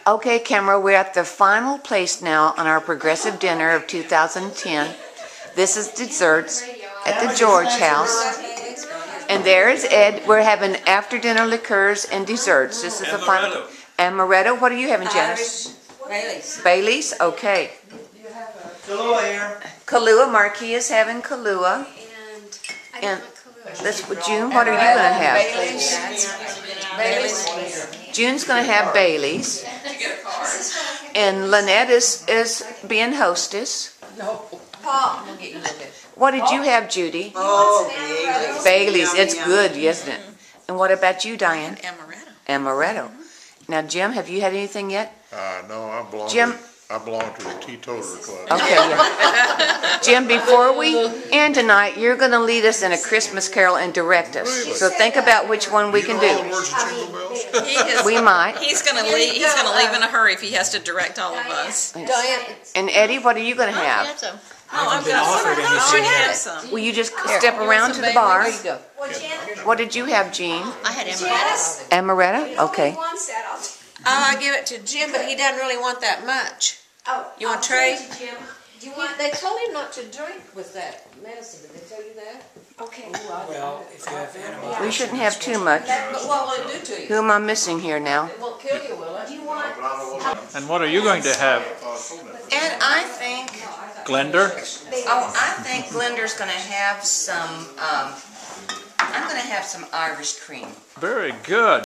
Okay, camera, we're at the final place now on our progressive dinner of 2010. This is desserts at the George House. And there's Ed. We're having after-dinner liqueurs and desserts. This is the final. Amaretto. What are you having, Janice? Bailey's. Bailey's? Okay. Kahlua here. Kahlua. Marquis is having Kahlua. And this, June, what are you going to have? Bailey's. June's going to have Bailey's. And Lynette is being hostess. No. Paul, we'll get you with it. What did you have, Judy? Oh, Bailey's. It's good, isn't it? And what about you, Diane? Amaretto. Amaretto. Now, Jim, have you had anything yet? No, I belong to the Teetotaler Club. Okay, yeah. Jim, before we end tonight, you're going to lead us in a Christmas carol and direct us. So think about which one we can do. We might. He's going to leave. He's going to leave in a hurry if he has to direct all of us. Diane. And Eddie, what are you going to have? I'm going to have some. Will you just step around to the bar? There you go. What did you have, Jean? I had amaretto. Amaretto? Okay. I give it to Jim, but he doesn't really want that much. Oh, You want Trey? They told him not to drink with that medicine. Did they tell you that? Okay. well, if you have antibiotics. We shouldn't have too much. But what will it do to you? Who am I missing here now? It won't kill you, will it? Do you want? And what are you going to have, And I think, Glenda? I think Glenda's going to have some, I'm going to have some Irish cream. Very good.